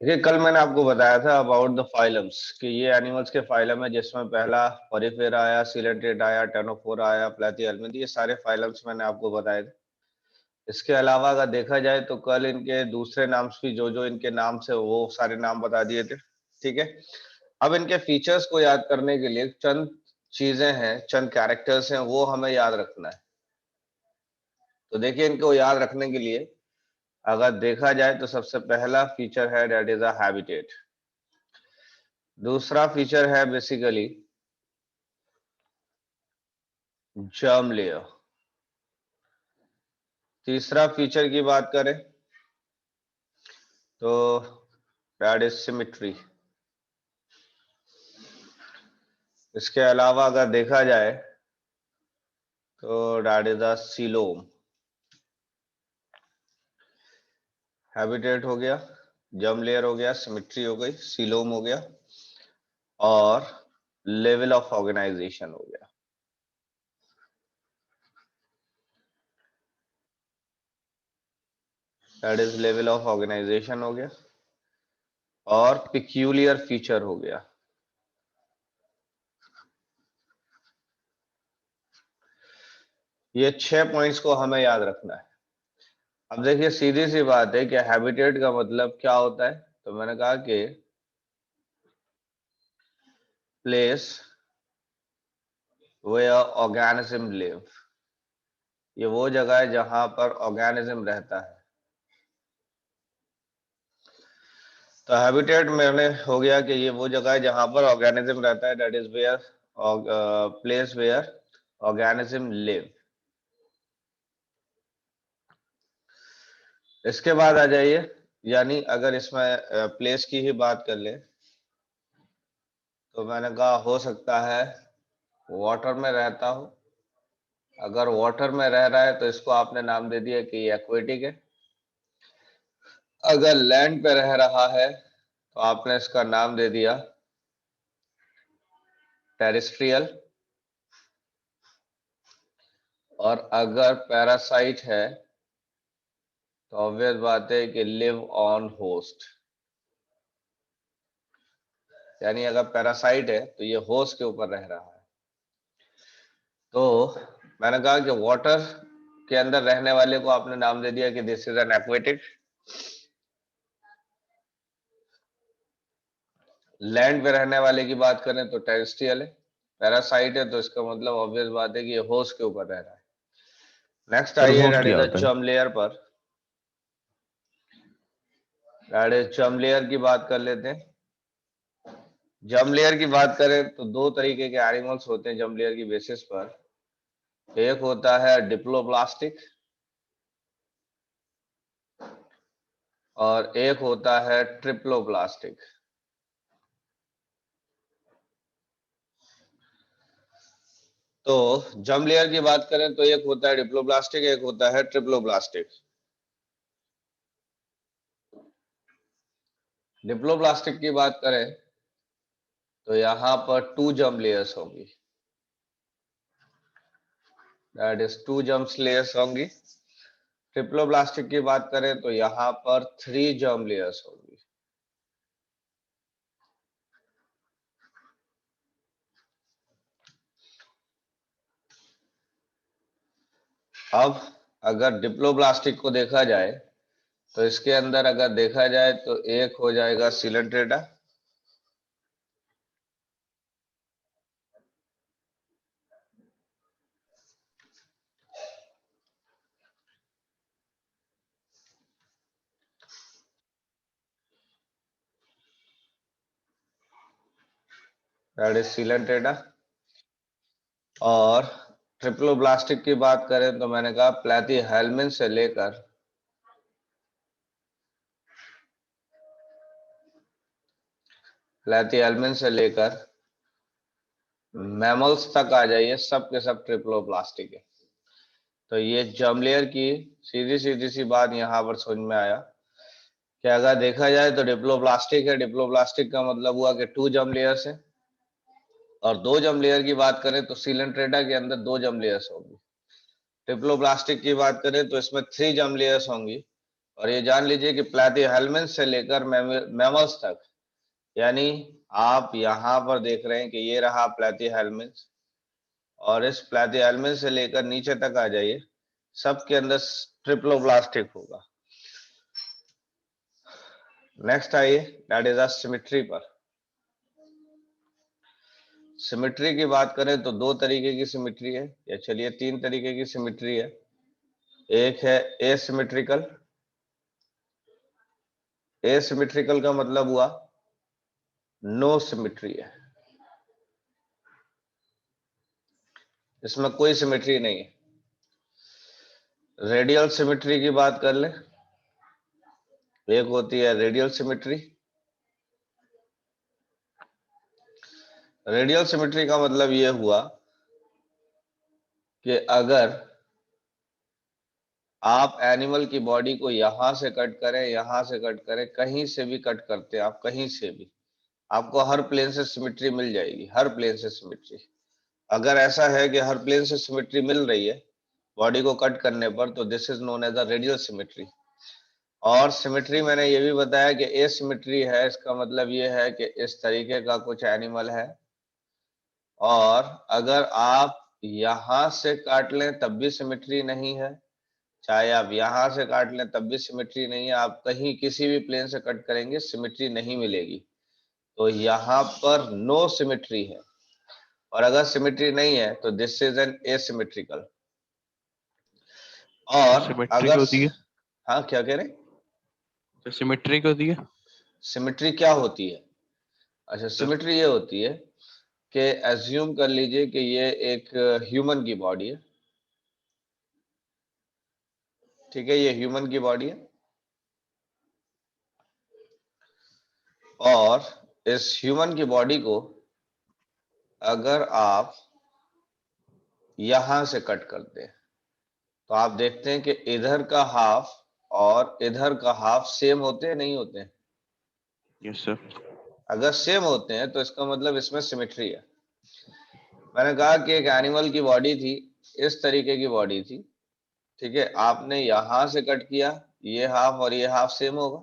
देखिए, कल मैंने आपको बताया था अबाउट द फाइलम्स कि ये एनिमल्स के फाइलम है, जिसमें पहला पोरिफेरा आया, सीलेंट्रेट आया, टेनोफोरा आया, प्लेथिहेल्मिंथ, ये सारे फाइलम्स मैंने आपको बताए थे। इसके अलावा अगर देखा जाए तो कल इनके दूसरे नाम्स भी जो जो इनके नाम से वो सारे नाम बता दिए थे। ठीक है, अब इनके फीचर्स को याद करने के लिए चंद चीजें हैं, चंद कैरेक्टर्स हैं, वो हमें याद रखना है। तो देखिए, इनको याद रखने के लिए अगर देखा जाए तो सबसे पहला फीचर है दैट इज अ हैबिटेट। दूसरा फीचर है बेसिकली जर्म लेयर। तीसरा फीचर की बात करें तो दैट इज सिमेट्री। इसके अलावा अगर देखा जाए तो that is a coelom. Habitat हो गया, जर्म लेयर हो गया, सिमेट्री हो गई, सीलोम हो गया और लेवल ऑफ ऑर्गेनाइजेशन हो गया। That is level of organisation हो गया और पिक्यूलियर फीचर हो गया। ये 6 पॉइंट्स को हमें याद रखना है। अब देखिए, सीधी सी बात है कि हैबिटेट का मतलब क्या होता है। तो मैंने कहा कि प्लेस वेयर ऑर्गेनिज्म लिव, ये वो जगह है जहां पर ऑर्गेनिज्म रहता है। तो हैबिटेट मैंने हो गया कि ये वो जगह है जहां पर ऑर्गेनिज्म रहता है, that is where place where organism live. इसके बाद आ जाइए, यानी अगर इसमें प्लेस की ही बात कर ले तो मैंने कहा हो सकता है वाटर में रहता हो। अगर वाटर में रह रहा है तो इसको आपने नाम दे दिया कि ये एक्वेटिक है। अगर लैंड पे रह रहा है तो आपने इसका नाम दे दिया टेरेस्ट्रियल। और अगर पैरासाइट है तो ऑब्वियस बात है कि लिव ऑन होस्ट। यानी अगर पैरासाइट है तो ये होस्ट के ऊपर रह रहा है। तो मैंने कहा कि वाटर के अंदर रहने वाले को आपने नाम दे दिया कि this is an aquatic. Land पे रहने वाले की बात करें तो टेरेस्ट्रियल है। पैरासाइट है तो इसका मतलब ऑब्वियस बात है कि ये होस्ट के ऊपर रह रहा है। नेक्स्ट सर आइए होस्ट दैट क्या इज द होता है? जर्म लेयर पर। दैट इज जर्म लेयर की बात कर लेते हैं। जर्म लेयर की बात करें तो दो तरीके के एनिमल्स होते हैं जर्म लेयर की बेसिस पर। एक होता है डिप्लोब्लास्टिक और एक होता है ट्रिप्लोब्लास्टिक। तो जर्म लेयर की बात करें तो एक होता है डिप्लोब्लास्टिक, एक होता है ट्रिप्लोब्लास्टिक। डिप्लोब्लास्टिक की बात करें तो यहां पर 2 जर्म लेयर्स होंगी, दैट इज 2 जर्म लेयर्स होंगी। ट्रिप्लोब्लास्टिक की बात करें तो यहां पर 3 जर्म लेयर्स होंगी। अब अगर डिप्लोब्लास्टिक को देखा जाए तो इसके अंदर अगर देखा जाए तो एक हो जाएगा सिलेंट्रेटा, दैट इज सिलेंट्रेटा। और ट्रिप्लोब्लास्टिक की बात करें तो मैंने कहा प्लेथिहेल्मिन से लेकर प्लेथिहेल्मिन से लेकर मैमल्स तक आ जाइए, सब के सब ट्रिप्लोब्लास्टिक है। तो ये जर्म लेयर की सीधी सीधी सी बात यहाँ पर समझ में आया कि अगर देखा जाए तो डिप्लोब्लास्टिक है। डिप्लोब्लास्टिक का मतलब हुआ कि 2 जर्म लेयर्स है। और 2 जर्म लेयर की बात करें तो सिलेंट्रेटा के अंदर 2 जर्म लेयर्स होंगी। ट्रिप्लोब्लास्टिक की बात करें तो इसमें 3 जर्म लेयर्स होंगी और ये जान लीजिए कि प्लैटिहेल्मिन्थ से लेकर मैमल्स तक, यानी आप यहाँ पर देख रहे हैं कि ये रहा प्लैटिहेल्मिन्थ, और इस प्लैटिहेल्मिन्थ से लेकर नीचे तक आ जाइए, सबके अंदर ट्रिप्लोब्लास्टिक होगा। नेक्स्ट आइए, दैट इज सिमेट्री पर। सिमेट्री की बात करें तो दो तरीके की सिमेट्री है, या चलिए तीन तरीके की सिमेट्री है। एक है एसिमेट्रिकल। एसिमेट्रिकल का मतलब हुआ नो सिमेट्री है, इसमें कोई सिमेट्री नहीं है। रेडियल सिमेट्री की बात कर ले, एक होती है रेडियल सिमेट्री। रेडियल सिमेट्री का मतलब यह हुआ कि अगर आप एनिमल की बॉडी को यहां से कट करें, यहां से कट करें, कहीं से भी कट करते हैं आप, कहीं से भी, आपको हर प्लेन से सिमेट्री मिल जाएगी, हर प्लेन से सिमेट्री। अगर ऐसा है कि हर प्लेन से सिमेट्री मिल रही है बॉडी को कट करने पर, तो this is known as a radial symmetry. और सिमेट्री मैंने ये भी बताया कि एसिमेट्री है, इसका मतलब ये है कि इस तरीके का कुछ एनिमल है, और अगर आप यहां से काट लें तब भी सिमेट्री नहीं है, चाहे आप यहां से काट लें तब भी सिमेट्री नहीं है, आप कहीं किसी भी प्लेन से कट करेंगे सिमेट्री नहीं मिलेगी। तो यहाँ पर नो सिमेट्री है, और अगर सिमेट्री नहीं है तो दिस इज एन एसिमेट्रिकल। और सिमेट्रिक अगर, होती है, हाँ क्या कह रहे, तो सिमेट्रिक होती है। सिमेट्री क्या होती है? अच्छा, सिमेट्री ये होती है कि एज्यूम कर लीजिए कि ये एक ह्यूमन की बॉडी है, ठीक है, ये ह्यूमन की बॉडी है, और इस ह्यूमन की बॉडी को अगर आप यहां से कट करते हैं तो आप देखते हैं कि इधर का हाफ और इधर का हाफ सेम होते हैं, नहीं होते हैं? Yes sir. अगर सेम होते हैं तो इसका मतलब इसमें सिमेट्री है। मैंने कहा कि एक एनिमल की बॉडी थी, इस तरीके की बॉडी थी, ठीक है, आपने यहां से कट किया, ये हाफ और ये हाफ सेम होगा।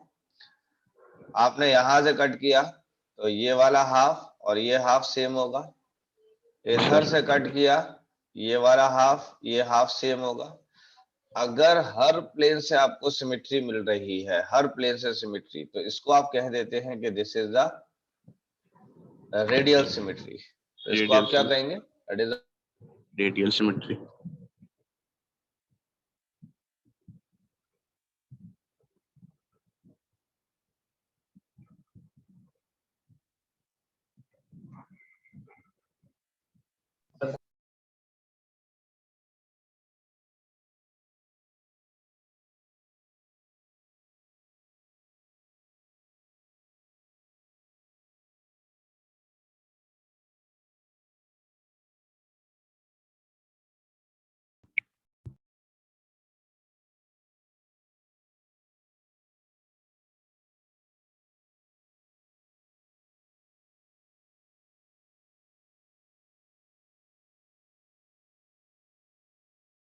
आपने यहां से कट किया तो ये वाला हाफ और ये हाफ सेम होगा। इधर से कट किया, ये वाला हाफ, ये हाफ सेम होगा। अगर हर प्लेन से आपको सिमेट्री मिल रही है, हर प्लेन से सिमेट्री, तो इसको आप कह देते हैं कि this is the radial symmetry. तो इसको आप क्या कहेंगे? That is radial symmetry.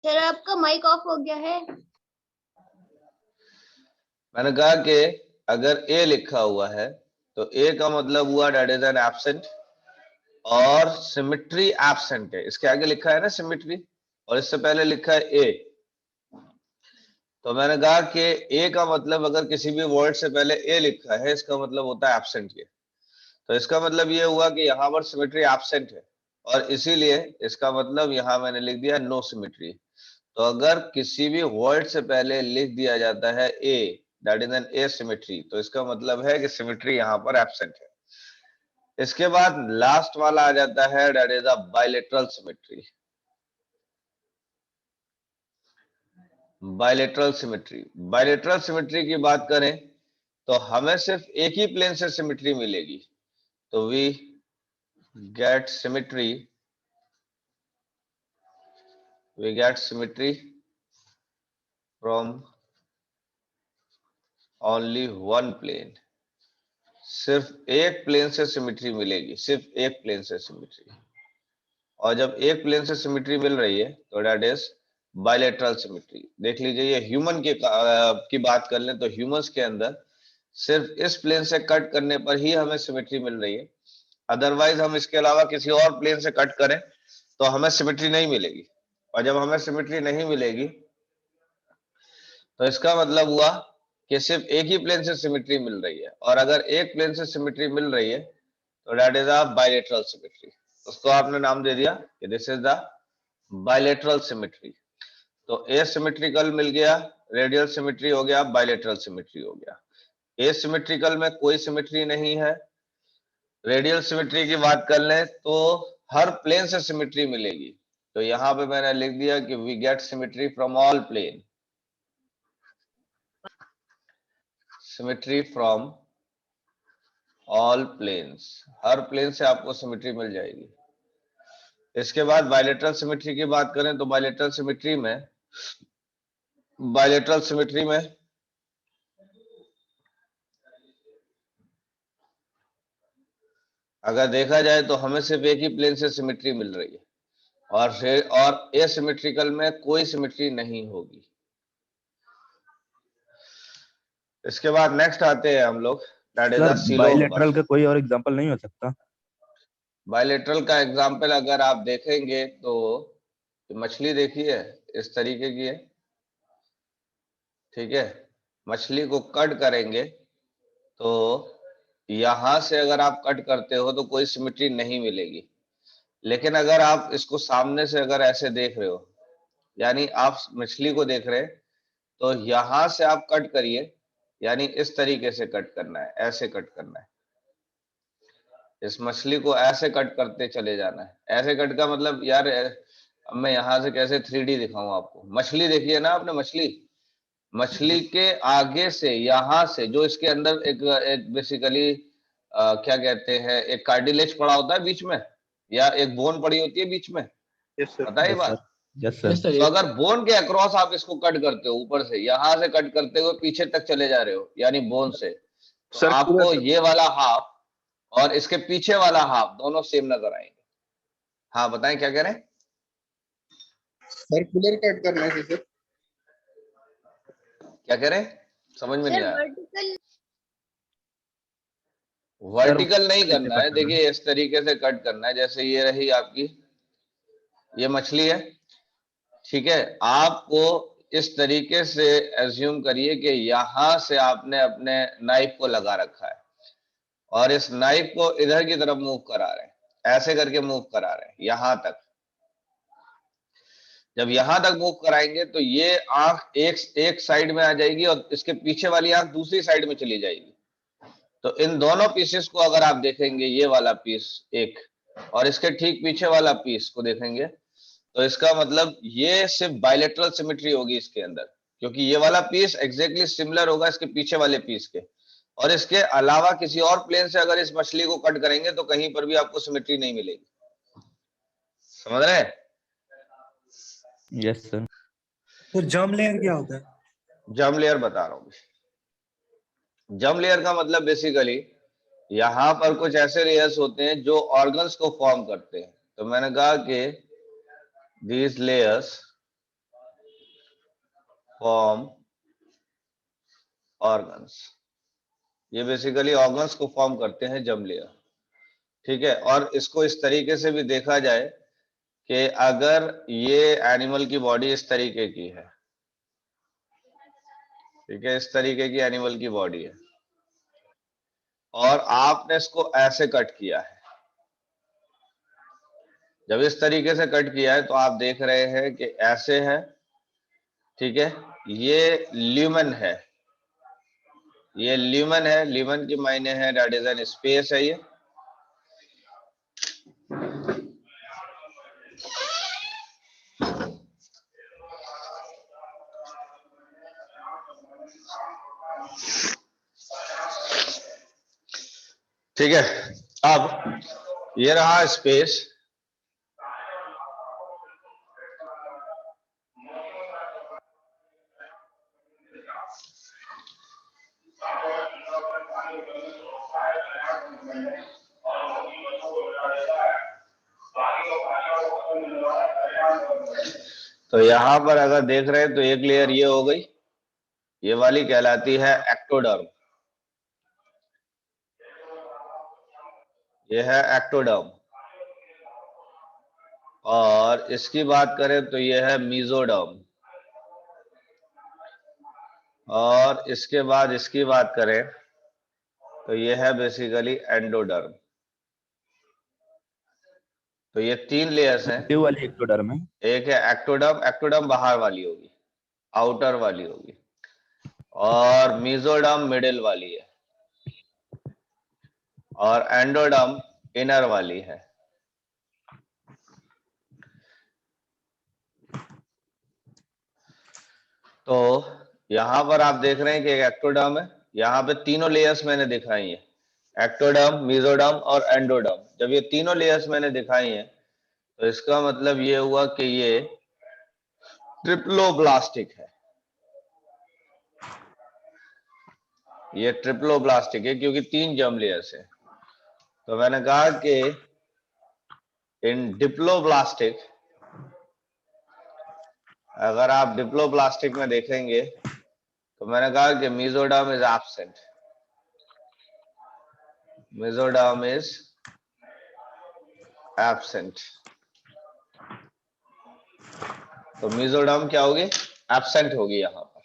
Sir आपका माइक ऑफ हो गया है। मैंने कहा कि अगर ए लिखा हुआ है तो ए का मतलब हुआ दैट इज एन एब्सेंट, और सिमेट्री एब्सेंट है। इसके आगे लिखा है ना सिमेट्री, और इससे पहले लिखा है ए। तो मैंने कहा कि ए का मतलब अगर किसी भी वर्ड से पहले ए लिखा है, इसका मतलब होता है एब्सेंट के। तो इसका मतलब ये हुआ कि यहाँ पर सिमेट्री एब्सेंट है, और इसीलिए इसका मतलब यहाँ मैंने लिख दिया नो सिमेट्री। तो अगर किसी भी वर्ड से पहले लिख दिया जाता है ए, दैट इज एन एसिमेट्री, तो इसका मतलब है कि सिमेट्री यहाँ पर एब्सेंट है। इसके बाद लास्ट वाला आ जाता है, that is a bilateral symmetry. Bilateral symmetry, bilateral symmetry की बात करें तो हमें सिर्फ एक ही प्लेन से सिमेट्री मिलेगी। तो we get symmetry, from only one plane. सिर्फ एक प्लेन से सिमेट्री मिलेगी, सिर्फ एक प्लेन से सिमेट्री। और जब एक प्लेन से सिमेट्री मिल रही है तो दैट इज बायलेटरल सिमेट्री। देख लीजिए, ये ह्यूमन की बात कर लें तो ह्यूमंस के अंदर सिर्फ इस प्लेन से कट करने पर ही हमें सिमेट्री मिल रही है, अदरवाइज हम इसके अलावा किसी और प्लेन से कट करें तो हमें सिमेट्री नहीं मिलेगी। और जब हमें सिमेट्री नहीं मिलेगी तो इसका मतलब हुआ कि सिर्फ एक ही प्लेन से सिमेट्री मिल रही है, और अगर एक प्लेन से सिमेट्री मिल रही है तो that is a bilateral symmetry. उसको आपने नाम दे दिया कि this is the bilateral symmetry. तो एसिमेट्रिकल मिल गया, रेडियल सिमेट्री हो गया, बायलेटरल सिमेट्री हो गया। एसिमेट्रिकल में कोई सिमेट्री नहीं है। रेडियल सिमेट्री की बात कर लें तो हर प्लेन से सिमेट्री मिलेगी। तो यहां पे मैंने लिख दिया कि we get symmetry from all plane, symmetry from all planes, हर प्लेन से आपको सिमेट्री मिल जाएगी। इसके बाद बायलेटरल सिमेट्री की बात करें तो बायलेटरल सिमेट्री में अगर देखा जाए तो हमें सिर्फ एक ही प्लेन से सिमेट्री मिल रही है, और एसिमेट्रिकल में कोई सिमेट्री नहीं होगी। इसके बाद नेक्स्ट आते हैं हम लोग, that is sir the coelom पर। बाइलेटरल का कोई और एग्जांपल नहीं हो सकता? बायलेटरल का एग्जांपल अगर आप देखेंगे तो मछली देखिए इस तरीके की है, ठीक है। मछली को कट करेंगे तो यहां से अगर आप कट करते हो तो कोई सिमेट्री नहीं मिलेगी। लेकिन अगर आप इसको सामने से अगर ऐसे देख रहे हो, यानी आप मछली को देख रहे हैं, तो यहां से आप कट करिए, यानी इस तरीके से कट करना है, ऐसे कट करना है। इस मछली को ऐसे कट करते चले जाना है। ऐसे कट का मतलब यार, अब मैं यहां से कैसे 3D दिखाऊं आपको। मछली देखिए ना आपने, मछली के आगे से, यहां से जो इसके अंदर एक बेसिकली क्या कहते हैं, एक कार्टिलेज पड़ा होता है बीच में, या एक बोन पड़ी होती है बीच में, यस सर। पता है ये यस सर, बात। Yes sir. तो अगर बोन के अक्रॉस आप इसको कट करते हो, ऊपर से यहां से कट करते हुए पीछे तक चले जा रहे हो, यानी बोन से, तो सर्कुलर आपको सर। ये वाला हाफ और इसके पीछे वाला हाफ दोनों सेम नजर आएंगे। हाँ बताएं क्या कह रहे हैं। सर्कुलर कट करना है सर। क्या कह रहे हैं, समझ में नहीं सर आया। वर्टिकल। सर वर्टिकल नहीं कैसे करना कट है, करना है? देखिए इस तरीके से कट करना है। जैसे ये रही आपकी, ये मछली है, ठीक है। आपको इस तरीके से एज्यूम करिए कि यहां से आपने अपने नाइफ को लगा रखा है, और इस नाइफ को इधर की तरफ मूव करा रहे हैं, ऐसे करके मूव करा रहे हैं यहां तक। जब यहां तक मूव कराएंगे तो ये आंख एक साइड में आ जाएगी और इसके पीछे वाली आंख दूसरी साइड में चली जाएगी। तो इन दोनों पीसेस को अगर आप देखेंगे, ये वाला पीस एक, और इसके ठीक पीछे वाला पीस को देखेंगे, तो इसका मतलब ये सिर्फ बायलेटरल सिमेट्री होगी इसके अंदर, क्योंकि ये वाला पीस एग्जैक्टली सिमिलर होगा इसके पीछे वाले पीस के। और इसके अलावा किसी और प्लेन से अगर इस मछली को कट करेंगे तो कहीं पर भी आपको सिमेट्री नहीं मिलेगी। समझ रहे हैं। Yes sir. तो जर्म लेयर क्या होता है? जर्म लेयर बता रहा हूं। जर्म लेयर का मतलब बेसिकली यहां पर कुछ ऐसे लेयर्स होते हैं जो ऑर्गन्स को फॉर्म करते हैं। तो मैंने कहा कि these layers form organs, ये बेसिकली ऑर्गन्स को फॉर्म करते हैं जर्म लेयर, ठीक है। और इसको इस तरीके से भी देखा जाए कि अगर ये एनिमल की बॉडी इस तरीके की है, ठीक है, इस तरीके की एनिमल की बॉडी है, और आपने इसको ऐसे कट किया है। जब इस तरीके से कट किया है तो आप देख रहे हैं कि ऐसे है, ठीक है। ये ल्यूमन है, ये ल्यूमन है। ल्यूमन की मायने है दैट इज एन स्पेस है ये। ठीक है, अब ये रहा स्पेस। तो यहाँ पर अगर देख रहे हैं तो एक लेयर ये हो गई, ये वाली कहलाती है एक्टोडर्म, ये है एक्टोडर्म। और इसकी बात करें तो ये है मीजोडर्म, और इसके बाद इसकी बात करें तो ये है बेसिकली एंडोडर्म। तो ये 3 लेयर्स हैं। ये वाली एक्टोडर्म है। एक है एक्टोडर्म, एक्टोडर्म बाहर वाली होगी, आउटर वाली होगी, और मीजोडर्म मिडिल वाली है, और एंडोडर्म इनर वाली है। तो यहां पर आप देख रहे हैं कि एक एक्टोडर्म है, यहाँ पे तीनों लेयर्स मैंने दिखाई है, एक्टोडर्म, मीजोडर्म और एंडोडर्म। जब ये तीनों लेयर्स मैंने दिखाई हैं तो इसका मतलब ये हुआ कि ये ट्रिप्लोब्लास्टिक है, ये ट्रिप्लोब्लास्टिक है क्योंकि 3 जर्म लेयर्स है। तो मैंने कहा कि इन डिप्लोब्लास्टिक, अगर आप डिप्लोब्लास्टिक में देखेंगे तो मैंने कहा कि mesoderm is absent, mesoderm is absent. तो मीजोडर्म क्या होगी, एब्सेंट होगी यहां पर।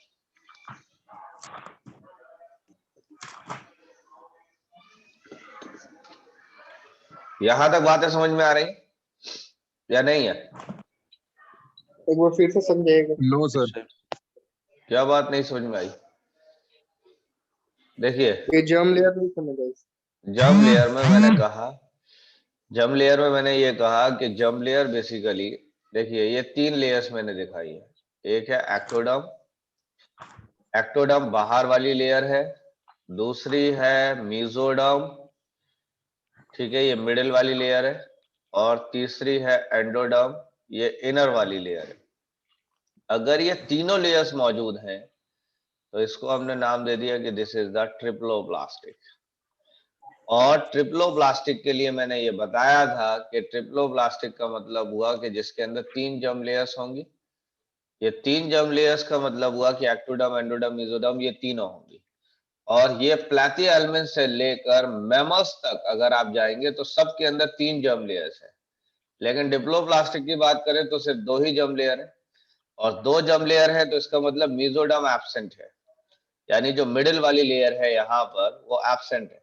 यहां तक बातें समझ में आ रही या नहीं है? एक बार फिर से समझाइएगा। No sir. क्या बात नहीं समझ में आई? देखिए, ये जर्म लेयर नहीं समझ आई। जर्म लेयर में मैंने कहा, जर्म लेयर में मैंने ये कहा कि जर्म लेयर बेसिकली, देखिए ये 3 लेयर्स मैंने दिखाई है। एक है एक्टोडर्म, एक्टोडर्म बाहर वाली लेयर है, दूसरी है मीजोडर्म, ठीक है, ये मिडिल वाली लेयर है, और तीसरी है एंडोडर्म, ये इनर वाली लेयर है। अगर ये तीनों लेयर्स मौजूद हैं तो इसको हमने नाम दे दिया कि दिस इज द ट्रिप्लोब्लास्टिक। और ट्रिप्लोब्लास्टिक के लिए मैंने ये बताया था कि ट्रिप्लोब्लास्टिक का मतलब हुआ कि जिसके अंदर 3 जर्म लेयर्स होंगी। ये 3 जर्म लेयर्स का मतलब हुआ कि एक्टोडर्म, एंडोडर्म, मीजोडर्म, ये तीनों होंगी। और ये प्लैटिहेल्मिन्थ से लेकर मैमल्स तक अगर आप जाएंगे तो सबके अंदर 3 जर्म लेयर्स है। लेकिन डिप्लोब्लास्टिक की बात करें तो सिर्फ 2 ही जर्म लेयर है, और 2 जर्म लेयर है तो इसका मतलब मीजोडर्म एब्सेंट है, यानी जो मिडिल वाली लेयर है यहाँ पर वो एब्सेंट है।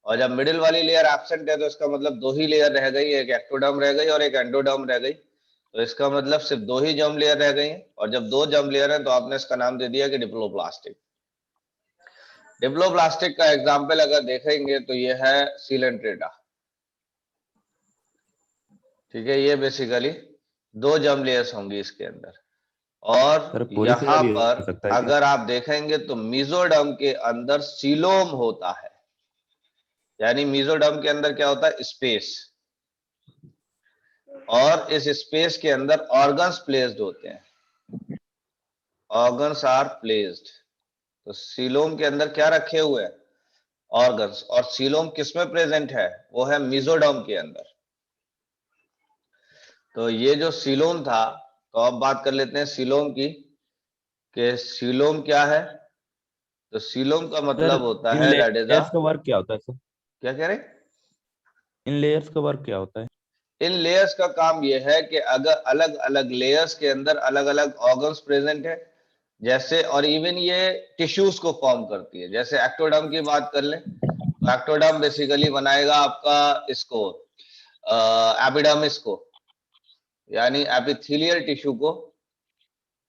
और जब मिडिल वाली लेयर एब्सेंट है तो इसका मतलब 2 ही लेयर रह गई, एक एक्टोडर्म रह गई और एक एंडोडर्म रह गई। तो इसका मतलब सिर्फ 2 ही जर्म लेयर रह गई हैं, और जब 2 जर्म लेयर है तो आपने इसका नाम दे दिया कि डिप्लोब्लास्टिक। डिप्लोब्लास्टिक का एग्जाम्पल अगर देखेंगे तो ये है सीलेंट्रेटा, ठीक है, ये बेसिकली 2 जर्म लेयर्स होंगी इसके अंदर। और यहाँ पर अगर आप देखेंगे तो मीजोडर्म के अंदर सीलोम होता है, यानी मीजोडर्म के अंदर क्या होता है, स्पेस, और इस स्पेस के अंदर ऑर्गन्स प्लेस्ड होते हैं, ऑर्गन्स आर प्लेस्ड। तो सीलोम के अंदर क्या रखे हुए हैं, ऑर्गन्स। और सीलोम किसमें प्रेजेंट है, वो है मीजोडर्म के अंदर। तो ये जो सीलोम था, तो अब बात कर लेते हैं सीलोम की, कि सीलोम क्या है। तो सीलोम का मतलब होता है दैट इज लेयर्स का वर्क क्या होता है सर? क्या कह रहे? इन लेयर्स का वर्क क्या होता है? इन लेयर्स का काम यह है कि अगर अलग अलग लेयर्स के अंदर अलग अलग ऑर्गन्स प्रेजेंट है, जैसे, और इवन ये टिश्यूज को फॉर्म करती है। जैसे एक्टोडर्म की बात कर लें तो एक्टोडर्म बेसिकली बनाएगा आपका इसको, एपिडर्मिस को, यानी एपिथेलियल टिश्यू को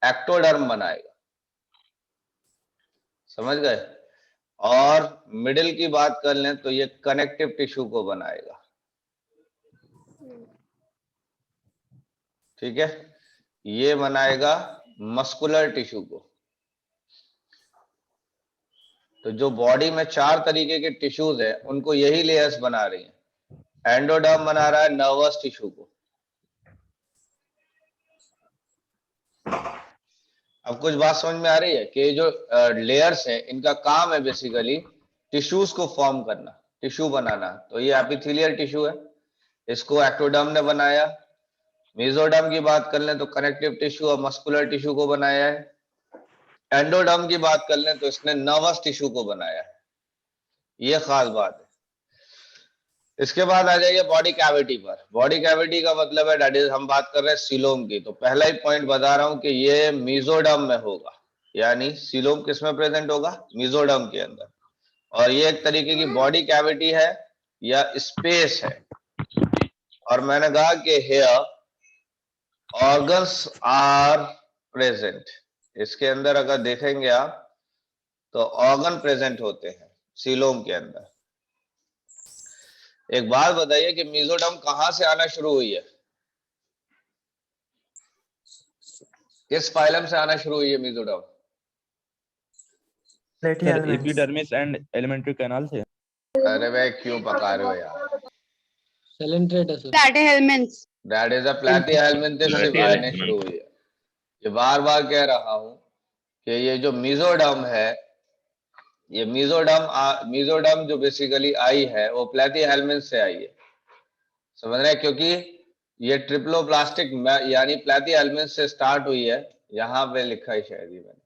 एक्टोडर्म बनाएगा, समझ गए। और मिडिल की बात कर लें तो ये कनेक्टिव टिश्यू को बनाएगा, ठीक है, ये बनाएगा मस्कुलर टिश्यू को। तो जो बॉडी में 4 तरीके के टिश्यूज है उनको यही लेयर्स बना रही हैं। एंडोडर्म बना रहा है नर्वस टिश्यू को। अब कुछ बात समझ में आ रही है कि जो लेयर्स हैं इनका काम है बेसिकली टिश्यूज को फॉर्म करना, टिश्यू बनाना। तो ये एपिथेलियल टिश्यू है, इसको एक्टोडर्म ने बनाया। मेसोडर्म की बात कर लें तो कनेक्टिव टिश्यू और मस्कुलर टिश्यू को बनाया है। एंडोडर्म की बात कर लें तो इसने नर्वस टिश्यू को बनाया है। ये खास बात है। इसके बाद आ जाइए बॉडी कैविटी पर। बॉडी कैविटी का मतलब है, दैट इज हम बात कर रहे हैं सीलोम की, तो पहला ही पॉइंट बता रहा हूं कि ये मेसोडर्म में होगा, यानी सीलोम किसमें प्रेजेंट होगा? मेसोडर्म के अंदर। और ये एक तरीके की बॉडी कैविटी है या स्पेस है। और मैंने कहा कि हेयर ऑर्गन्स आर प्रेजेंट, इसके अंदर अगर देखेंगे आप तो ऑर्गन प्रेजेंट होते हैं सीलोम के अंदर। एक बात बताइए कि मेसोडर्म कहां से आना शुरू हुई है? किस फाइलम से आना शुरू हुई है mesoderm? Sir epidermis and alimentary canal से। अरे भाई क्यों पका रहे हो यार? Platyhelminths. दैट इज अ प्लैटीहेल्मिन्थस से आने शुरू हुई है। ये बार बार कह रहा हूं कि ये जो मेसोडर्म है, ये मेसोडर्म जो बेसिकली आई है वो प्लैटीहेल्मिन्थस से आई है, समझ रहे हैं? क्योंकि ये ट्रिप्लोप्लास्टिक यानी प्लैटीहेल्मिन्थस से स्टार्ट हुई है। यहाँ पे लिखा है शायद ही मैंने,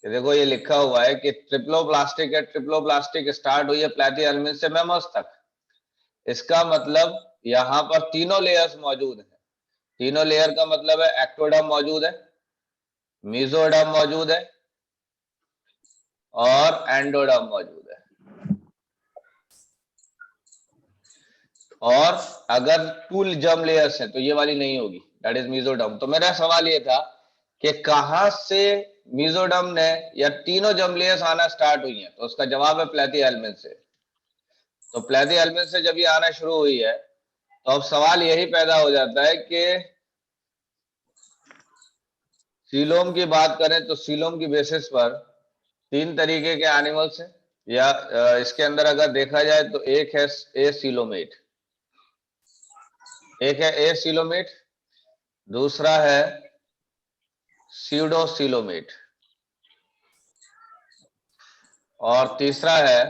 ये देखो ये लिखा हुआ है कि ट्रिप्लोप्लास्टिक है, ट्रिप्लोप्लास्टिक स्टार्ट हुई है प्लैटीहेल्मिन्थस से मैमल्स तक। इसका मतलब यहाँ पर तीनों लेयर्स मौजूद हैं। तीनों लेयर का मतलब है एक्टोडर्म मौजूद है, मेसोडर्म मौजूद है और एंडोडर्म मौजूद है। और अगर टू जर्म लेयर्स हैं तो ये वाली नहीं होगी, दैट इज मेसोडर्म। तो मेरा सवाल ये था कि कहां से मेसोडर्म ने या तीनों जर्म लेयर्स आना स्टार्ट हुई हैं, तो उसका जवाब है प्लैटीहेल्मिन्थस से। तो प्लैटीहेल्मिन्थस से जब ये आना शुरू हुई है तो अब सवाल यही पैदा हो जाता है कि सीलोम की बात करें तो सीलोम की बेसिस पर तीन तरीके के एनिमल्स हैं, या इसके अंदर अगर देखा जाए तो एक है ए सीलोमेट, एक है ए सीलोमेट, दूसरा है सीडोसीलोमेट और तीसरा है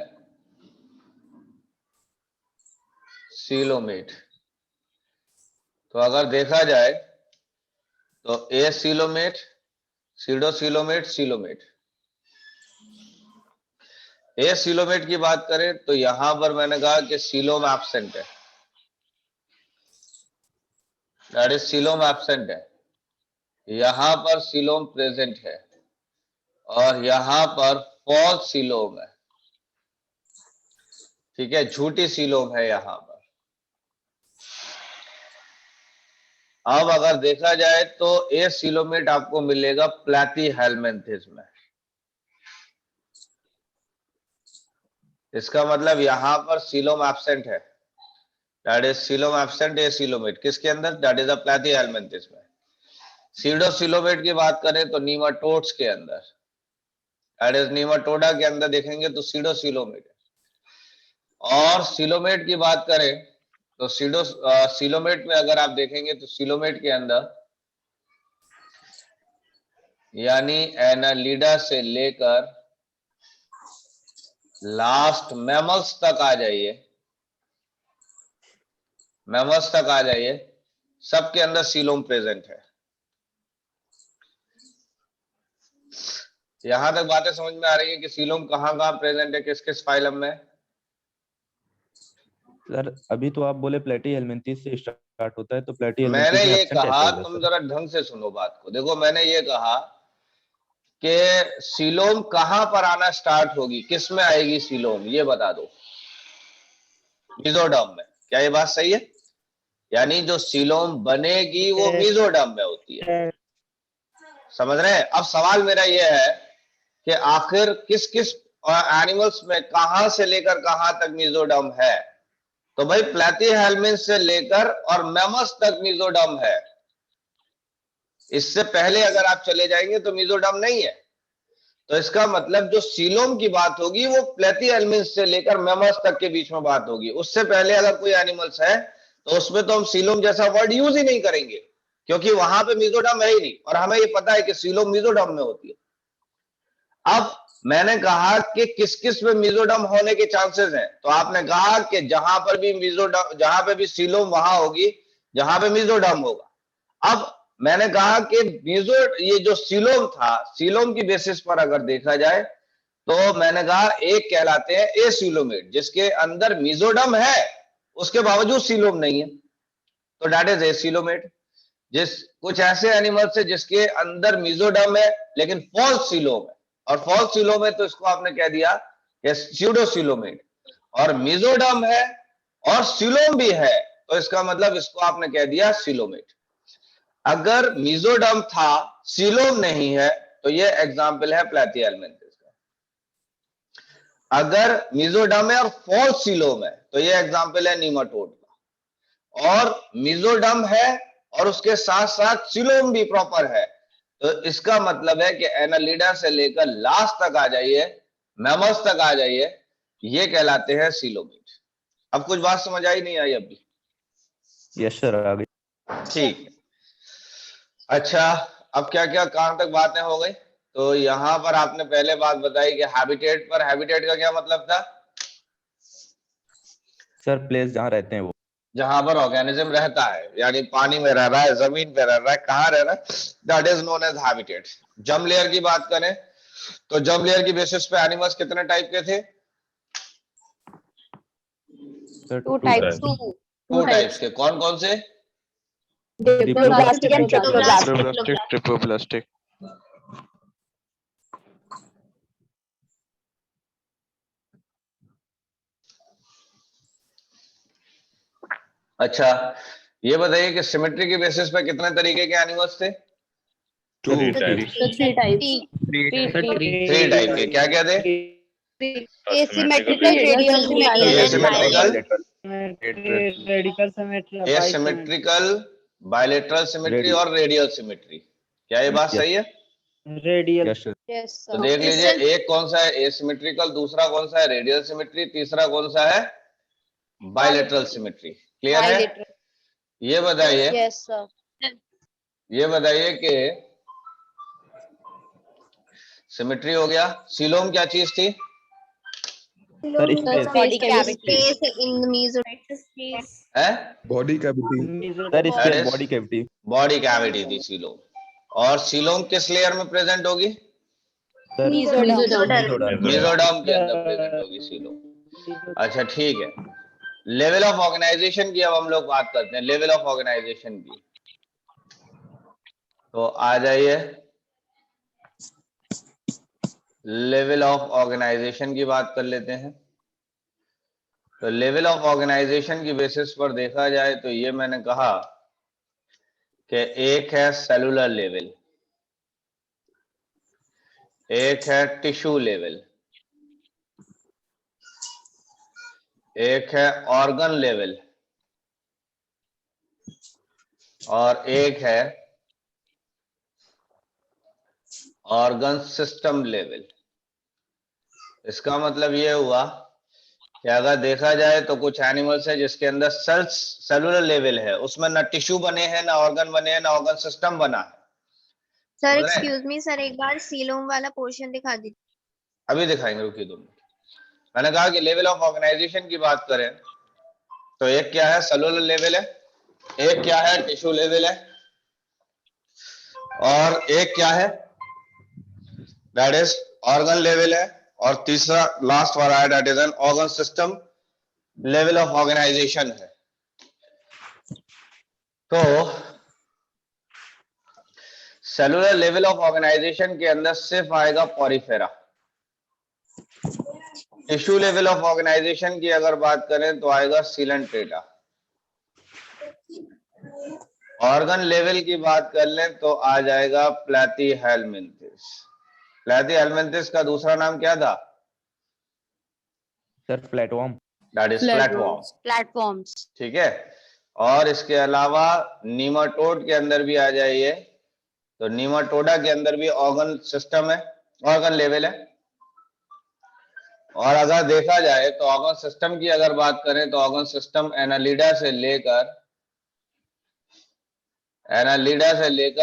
सीलोमेट। तो अगर देखा जाए तो ए सीलोमेट, सीडोसीलोमेट, सीलोमेट। ए सीलोमेट की बात करें तो यहां पर मैंने कहा कि सीलोम एब्सेंट है, दैट इज सीलोम एब्सेंट है। यहां पर सीलोम प्रेजेंट है और यहां पर फॉल्स सीलोम है, ठीक है, झूठी सीलोम है यहां पर। अब अगर देखा जाए तो ए सीलोमेट आपको मिलेगा प्लैटीहेल्मिन्थस में। इसका मतलब यहां पर सीलोम एब्सेंट है, that is coelom absent A coelomate. किसके अंदर? दैट इज अ प्लैटीहेल्मिन्थस में। सीडोसीलोमेट की बात करें तो नीमाटोड्स के अंदर, दैट इज नीमाटोडा के अंदर देखेंगे तो सीडोसीलोमेट है। और सीलोमेट की बात करें तो सीलोमेट में अगर आप देखेंगे तो सीलोमेट के अंदर यानी एनालिडा से लेकर लास्ट मैमल्स तक आ जाइए, मैमल्स तक आ जाइए, सबके अंदर सीलोम प्रेजेंट है। यहां तक बातें समझ में आ रही है कि सीलोम कहां कहां प्रेजेंट है, किस किस फाइलम में? सर अभी तो आप बोले प्लैटीहेल्मिन्थस से स्टार्ट होता है, तो मैंने प्लैटीहेल्मिन्थस में ये एब्सेंट कहा, कैसे हो तुम गया जरा ढंग से सुनो बात को। देखो मैंने ये कहा कि सीलोम कहां पर आना स्टार्ट होगी, किस में आएगी सीलोम, ये बता दो। मेसोडर्म में, क्या ये बात सही है? यानी जो सीलोम बनेगी वो मेसोडर्म में होती है, समझ रहे हैं? अब सवाल मेरा ये है कि आखिर किस किस एनिमल्स में कहां से लेकर कहां तक मेसोडर्म है? तो भाई प्लैटीहेल्मिन्थस से लेकर और मैमल्स तक मेसोडर्म है। इससे पहले अगर आप चले जाएंगे तो मेसोडर्म नहीं है। तो इसका मतलब जो सीलोम की बात होगी वो प्लैटीहेल्मिन्थस से लेकर मैमल्स तक के बीच में बात होगी। उससे पहले अगर कोई एनिमल्स है तो उसमें तो हम सीलोम जैसा वर्ड यूज ही नहीं करेंगे, क्योंकि वहां पे मेसोडर्म है ही नहीं और हमें ये पता है कि सीलोम मेसोडर्म में होती है। अब मैंने कहा कि किस किस में मेसोडर्म होने के चांसेस हैं, तो आपने कहा कि जहां पर भी मेसोडर्म, जहां पे भी सीलोम वहां होगी जहां पे मेसोडर्म होगा। अब मैंने कहा कि ये जो सीलोम था, सीलोम की बेसिस पर अगर देखा जाए तो मैंने कहा एक कहलाते हैं एसीलोमेट, जिसके अंदर मीजोडम है उसके बावजूद सीलोम नहीं है, तो दैट इज एसीलोमेट। कुछ ऐसे एनिमल्स है जिसके अंदर मीजोडम है लेकिन फॉल्स सीलोम है, और फॉल्स सीलोम है तो इसको आपने कह दिया कि स्यूडोसीलोमेट। और मीजोडम है और सीलोम भी है तो इसका मतलब इसको आपने कह दिया सीलोमेट। अगर मीजोडम था सीलोम नहीं है तो ये एग्जाम्पल है प्लैटिहेलमिंथिस का। अगर मीजोडम है और फॉल्स सीलोम है तो ये एग्जाम्पल है नीमाटोड का। और मीजोडम है और उसके साथ साथ सीलोम भी प्रॉपर है तो इसका मतलब है कि एनालिडा से लेकर लास्ट तक आ जाइए, मैमल्स तक आ जाइए, ये कहलाते हैं सीलोमेट। अब कुछ बात समझ आई नहीं आई अभी? यस सर, आ गई। ठीक है। अच्छा, अब क्या क्या कहां तक बातें हो गई? तो यहां पर आपने पहले बात बताई कि हैबिटेट पर, हैबिटेट का क्या मतलब था? सर प्लेस जहाँ रहते हैं वो। जहां पर ऑर्गेनिज्म रहता है, यानी पानी में रह रहा है, जमीन पे रह रहा है, कहां रह रहा है, that is known as habitat. Germ layer की बात करें तो जम लेयर की बेसिस पे एनिमल्स कितने टाइप के थे? Sir two types. Two types के। कौन कौन से? Diploblastic and triploblastic. Triploblastic, triploblastic. अच्छा, ये बताइए कि सिमेट्री की बेसिस पे कितने तरीके के एनिमल्स थे? Two types. थ्री टाइप के। क्या क्या थे? Asymmetrical, radial symmetrical and radical symmetry, asymmetrical, bilateral symmetry और रेडियल सिमेट्री। क्या ये बात सही है? रेडियल। Yes sir. यस तो देख लीजिए, एक कौन सा है एसिमेट्रिकल, दूसरा कौन सा है रेडियल सिमेट्री, तीसरा कौन सा है बायलेटरल सिमेट्री। क्लियर है? ये बताइए, यस सर। ये बताइए कि सिमेट्री हो गया, सीलोम क्या चीज थी? Sir space. Body cavity in the mesoderm है body cavity. Sir That space is- body cavity. Body cavity थी सीलोम। और सीलोम किस लेयर में प्रेजेंट होगी? Sir mesoderm. मेसोडर्म के अंदर प्रेजेंट होगी सीलोम। अच्छा ठीक है, लेवल ऑफ ऑर्गेनाइजेशन की अब हम लोग बात करते हैं, लेवल ऑफ ऑर्गेनाइजेशन की। तो आ जाइए, लेवल ऑफ ऑर्गेनाइजेशन की बात कर लेते हैं। तो लेवल ऑफ ऑर्गेनाइजेशन की बेसिस पर देखा जाए तो ये मैंने कहा कि एक है सेलुलर लेवल, एक है टिश्यू लेवल, एक है ऑर्गन लेवल, और एक है ऑर्गन सिस्टम लेवल। इसका मतलब ये हुआ कि अगर देखा जाए तो कुछ एनिमल्स है जिसके अंदर सेल्स, सेलुलर लेवल है, उसमें ना टिश्यू बने हैं, ना ऑर्गन बने हैं, ना ऑर्गन सिस्टम बना है। सर समझ रहे हैं? एक्सक्यूज मी सर, एक बार सीलोम वाला पोर्शन दिखा दीजिए। अभी दिखाएंगे, रुकिए 2 मिनट। मैंने कहा कि लेवल ऑफ ऑर्गेनाइजेशन की बात करें तो एक क्या है सेलुलर लेवल है, एक क्या है टिश्यू लेवल है, और एक क्या है दैट इज ऑर्गन लेवल है, और तीसरा लास्ट वाला है that is an organ system level of organisation है। तो सेलुलर लेवल ऑफ ऑर्गेनाइजेशन के अंदर सिर्फ आएगा Porifera. Tissue level of organisation की अगर बात करें तो आएगा सीलेंट्रेटा। ऑर्गन लेवल की बात कर लें तो आ जाएगा प्लैटीहेलमिंथिस। प्लैटीहेलमिंथिस का दूसरा नाम क्या था? Sir flatworm. That is flatworm. Platforms. ठीक है। और इसके अलावा नीमाटोड के अंदर भी आ जाइए, तो नीमाटोडा के अंदर भी ऑर्गन सिस्टम है, ऑर्गन लेवल है। और अगर देखा जाए तो ऑर्गन सिस्टम की अगर बात करें तो ऑर्गन सिस्टम एनालिडा से लेकर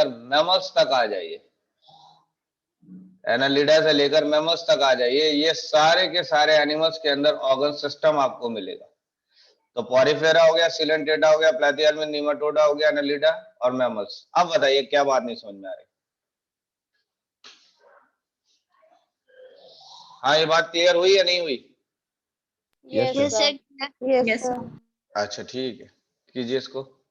मैमल्स तक आ जाइए, एनालिडा से लेकर मैमल्स तक आ जाइए, ये सारे के सारे एनिमल्स के अंदर ऑर्गन सिस्टम आपको मिलेगा। तो पॉरीफेरा हो गया, सिलेंटेटा हो गया, प्लेथियल्मिन, नीमाटोडा हो गया, एनालिडा और मैमल्स। अब बताइए क्या बात नहीं समझ में आ रही? हाँ, ये बात क्लियर हुई या नहीं हुई? Yes, Yes, sir. sir. Yes, sir. अच्छा ठीक है, कीजिए इसको।